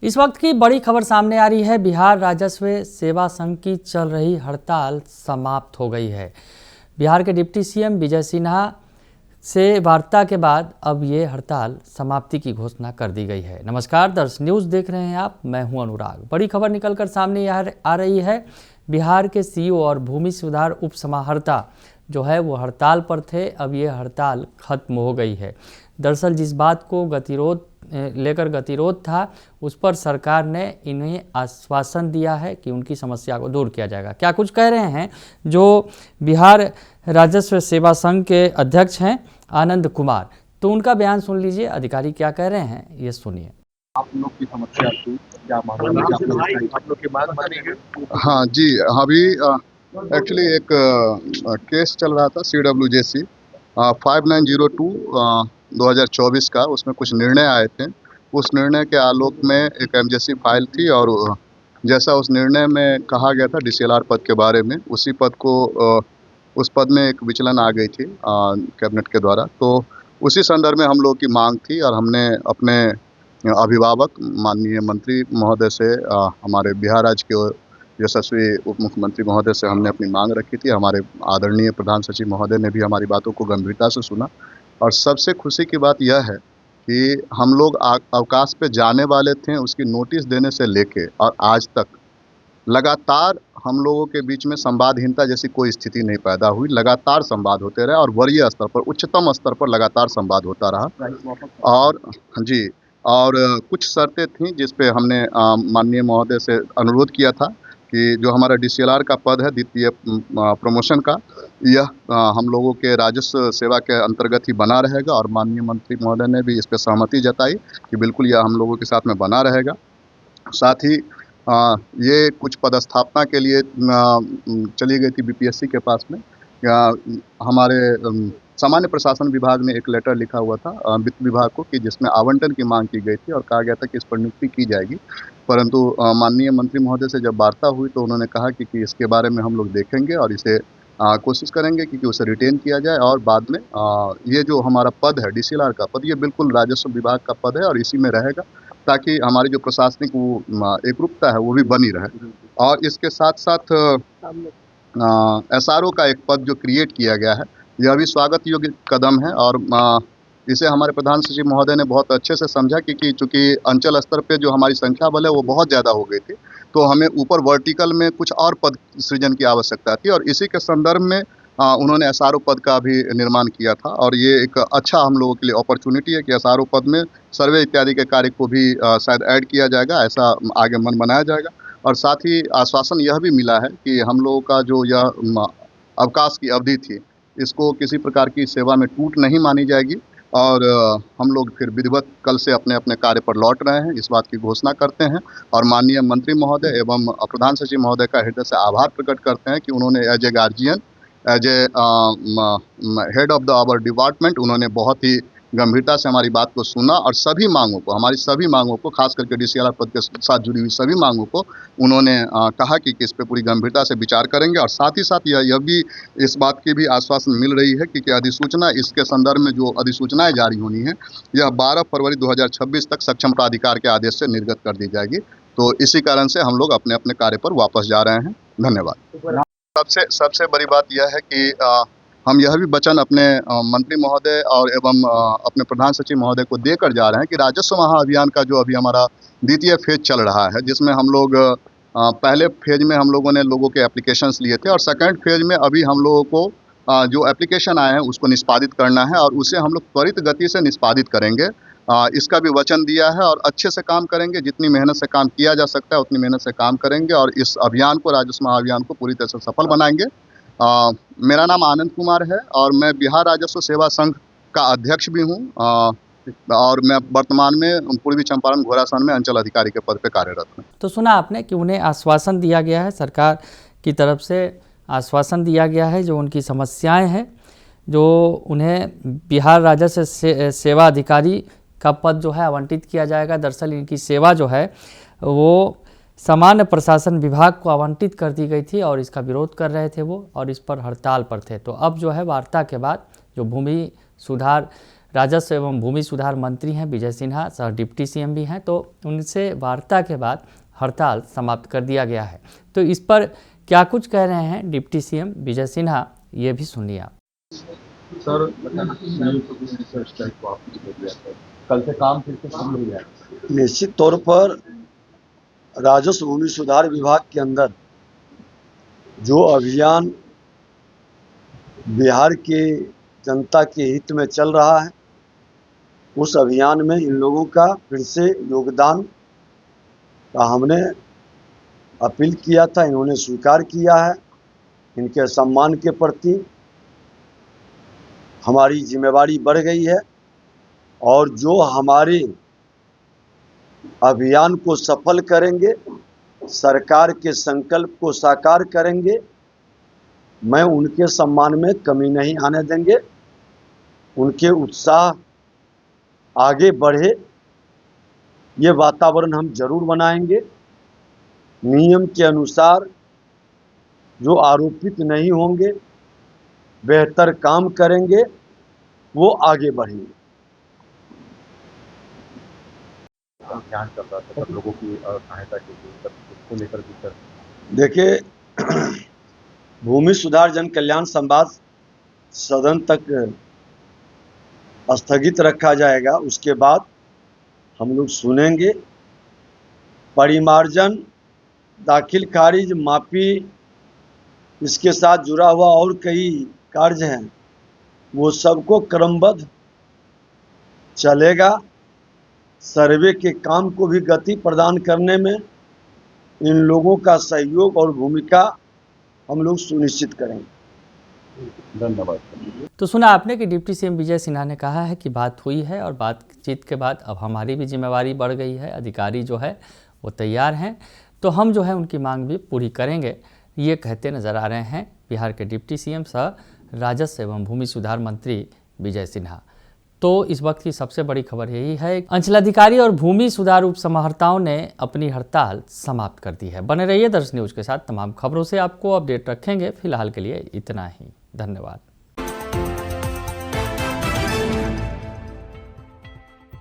इस वक्त की बड़ी खबर सामने आ रही है। बिहार राजस्व सेवा संघ की चल रही हड़ताल समाप्त हो गई है। बिहार के डिप्टी सीएम विजय सिन्हा से वार्ता के बाद अब ये हड़ताल समाप्ति की घोषणा कर दी गई है। नमस्कार दर्शक, न्यूज़ देख रहे हैं आप, मैं हूं अनुराग। बड़ी खबर निकलकर सामने आ रही है। बिहार के सीईओ और भूमि सुधार उप समाहर्ता जो है वो हड़ताल पर थे। अब ये हड़ताल खत्म हो गई है। दरअसल जिस बात को गतिरोध था, उस पर सरकार ने इन्हें आश्वासन दिया है कि उनकी समस्या को दूर किया जाएगा। क्या कुछ कह रहे हैं जो बिहार राजस्व सेवा संघ के अध्यक्ष हैं आनंद कुमार, तो उनका बयान सुन लीजिए। अधिकारी क्या कह रहे हैं ये सुनिए। आप लोग की समस्या थी, क्या मामला आप लोग की मांग मानी गई? हाँ जी, अभी एक्चुअली एक केस चल रहा था CWJC 5902 2024 का। उसमें कुछ निर्णय आए थे। उस निर्णय के आलोक में एक MJC फाइल थी और जैसा उस निर्णय में कहा गया था DCLR पद के बारे में, उसी पद को उस पद में एक विचलन आ गई थी कैबिनेट के द्वारा। तो उसी संदर्भ में हम लोग की मांग थी और हमने अपने अभिभावक माननीय मंत्री महोदय से, हमारे बिहार राज्य के यशस्वी उप मुख्यमंत्री महोदय से हमने अपनी मांग रखी थी। हमारे आदरणीय प्रधान सचिव महोदय ने भी हमारी बातों को गंभीरता से सुना। और सबसे खुशी की बात यह है कि हम लोग अवकाश पे जाने वाले थे, उसकी नोटिस देने से लेके और आज तक लगातार हम लोगों के बीच में संवादहीनता जैसी कोई स्थिति नहीं पैदा हुई। लगातार संवाद होते रहे और वरीय स्तर पर, उच्चतम स्तर पर लगातार संवाद होता रहा। और जी, और कुछ शर्तें थीं जिस पे हमने माननीय महोदय से अनुरोध किया था कि जो हमारा DCLR का पद है, द्वितीय प्रमोशन का, यह हम लोगों के राजस्व सेवा के अंतर्गत ही बना रहेगा। और माननीय मंत्री महोदय ने भी इस पे सहमति जताई कि बिल्कुल यह हम लोगों के साथ में बना रहेगा। साथ ही ये कुछ पदस्थापना के लिए चली गई थी BPSC के पास में। हमारे सामान्य प्रशासन विभाग ने एक लेटर लिखा हुआ था वित्त विभाग को कि जिसमें आवंटन की मांग की गई थी और कहा गया था कि इस पर नियुक्ति की जाएगी। परंतु माननीय मंत्री महोदय से जब वार्ता हुई तो उन्होंने कहा कि इसके बारे में हम लोग देखेंगे और इसे कोशिश करेंगे कि उसे रिटेन किया जाए। और बाद में ये जो हमारा पद है DCLR का पद, ये बिल्कुल राजस्व विभाग का पद है और इसी में रहेगा, ताकि हमारी जो प्रशासनिक एकरूपता है वो भी बनी रहे। और इसके साथ साथ SRO का एक पद जो क्रिएट किया गया है, यह भी स्वागत योग्य कदम है। और इसे हमारे प्रधान सचिव महोदय ने बहुत अच्छे से समझा कि चूँकि अंचल स्तर पे जो हमारी संख्या बल है वो बहुत ज़्यादा हो गई थी, तो हमें ऊपर वर्टिकल में कुछ और पद सृजन की आवश्यकता थी। और इसी के संदर्भ में उन्होंने SRO पद का भी निर्माण किया था। और ये एक अच्छा हम लोगों के लिए अपॉर्चुनिटी है कि SRO पद में सर्वे इत्यादि के कार्य को भी शायद ऐड किया जाएगा, ऐसा आगे मन बनाया जाएगा। और साथ ही आश्वासन यह भी मिला है कि हम लोगों का जो यह अवकाश की अवधि थी, इसको किसी प्रकार की सेवा में टूट नहीं मानी जाएगी और हम लोग फिर विधिवत कल से अपने अपने कार्य पर लौट रहे हैं, इस बात की घोषणा करते हैं। और माननीय मंत्री महोदय एवं प्रधान सचिव महोदय का हृदय से आभार प्रकट करते हैं कि उन्होंने as a guardian, as a head of the our department, उन्होंने बहुत ही गंभीरता से हमारी बात को सुना और सभी मांगों को, हमारी सभी मांगों को, खास करके DCLR पद के साथ जुड़ी हुई सभी मांगों को उन्होंने कहा कि इस पे पूरी गंभीरता से विचार करेंगे। और साथ ही साथ यह भी इस बात की भी आश्वासन मिल रही है कि अधिसूचना, इसके संदर्भ में जो अधिसूचनाएं जारी होनी है, यह 12 फरवरी 2026 तक सक्षम प्राधिकार के आदेश से निर्गत कर दी जाएगी। तो इसी कारण से हम लोग अपने अपने कार्य पर वापस जा रहे हैं। धन्यवाद। सबसे बड़ी बात यह है कि हम यह भी वचन अपने मंत्री महोदय और एवं अपने प्रधान सचिव महोदय को देकर जा रहे हैं कि राजस्व महाअभियान का जो अभी हमारा द्वितीय फेज चल रहा है, जिसमें हम लोग पहले फेज में हम लोगों ने लोगों के एप्लीकेशंस लिए थे और सेकंड फेज में अभी हम लोगों को जो एप्लीकेशन आए हैं उसको निष्पादित करना है और उसे हम लोग त्वरित गति से निष्पादित करेंगे। इसका भी वचन दिया है और अच्छे से काम करेंगे। जितनी मेहनत से काम किया जा सकता है उतनी मेहनत से काम करेंगे और इस अभियान को, राजस्व महाअभियान को पूरी तरह से सफल बनाएंगे। मेरा नाम आनंद कुमार है और मैं बिहार राजस्व सेवा संघ का अध्यक्ष भी हूँ और मैं वर्तमान में पूर्वी चंपारण घोरासान में अंचल अधिकारी के पद पे कार्यरत हूँ। तो सुना आपने कि उन्हें आश्वासन दिया गया है, सरकार की तरफ से आश्वासन दिया गया है जो उनकी समस्याएं हैं, जो उन्हें बिहार राजस्व सेवा अधिकारी का पद जो है आवंटित किया जाएगा। दरअसल इनकी सेवा जो है वो सामान्य प्रशासन विभाग को आवंटित कर दी गई थी और इसका विरोध कर रहे थे वो, और इस पर हड़ताल पर थे। तो अब जो है वार्ता के बाद जो भूमि सुधार राजस्व एवं भूमि सुधार मंत्री हैं विजय सिन्हा, सह डिप्टी सीएम भी हैं, तो उनसे वार्ता के बाद हड़ताल समाप्त कर दिया गया है। तो इस पर क्या कुछ कह रहे हैं डिप्टी सीएम विजय सिन्हा, ये भी सुनिए आप। सर, कल से काम फिर से शुरू हो जाएगा। निश्चित तौर पर राजस्व भूमि सुधार विभाग के अंदर जो अभियान बिहार के जनता के हित में चल रहा है, उस अभियान में इन लोगों का फिर से योगदान का हमने अपील किया था, इन्होंने स्वीकार किया है। इनके सम्मान के प्रति हमारी जिम्मेवारी बढ़ गई है और जो हमारे अभियान को सफल करेंगे, सरकार के संकल्प को साकार करेंगे, मैं उनके सम्मान में कमी नहीं आने देंगे। उनके उत्साह आगे बढ़े ये वातावरण हम जरूर बनाएंगे। नियम के अनुसार जो आरोपित नहीं होंगे, बेहतर काम करेंगे, वो आगे बढ़ेंगे। ध्यान चल रहा था सब लोगों की सहायता के लिए, उसको लेकर भी देखिए, भूमि सुधार जन कल्याण संवाद सदन तक स्थगित रखा जाएगा। उसके बाद हम लोग सुनेंगे। परिमार्जन, दाखिल खारिज, माफी, इसके साथ जुड़ा हुआ और कई कार्य हैं, वो सबको क्रमबद्ध चलेगा। सर्वे के काम को भी गति प्रदान करने में इन लोगों का सहयोग और भूमिका हम लोग सुनिश्चित करेंगे। धन्यवाद। तो सुना आपने कि डिप्टी सीएम विजय सिन्हा ने कहा है कि बात हुई है और बातचीत के बाद अब हमारी भी जिम्मेवारी बढ़ गई है, अधिकारी जो है वो तैयार हैं, तो हम जो है उनकी मांग भी पूरी करेंगे, ये कहते नजर आ रहे हैं बिहार के डिप्टी सीएम सह राजस्व एवं भूमि सुधार मंत्री विजय सिन्हा। तो इस वक्त की सबसे बड़ी खबर यही है, अंचलाधिकारी और भूमि सुधार उप समाहर्ताओं ने अपनी हड़ताल समाप्त कर दी है। बने रहिए दर्श न्यूज के साथ, तमाम खबरों से आपको अपडेट रखेंगे। फिलहाल के लिए इतना ही, धन्यवाद।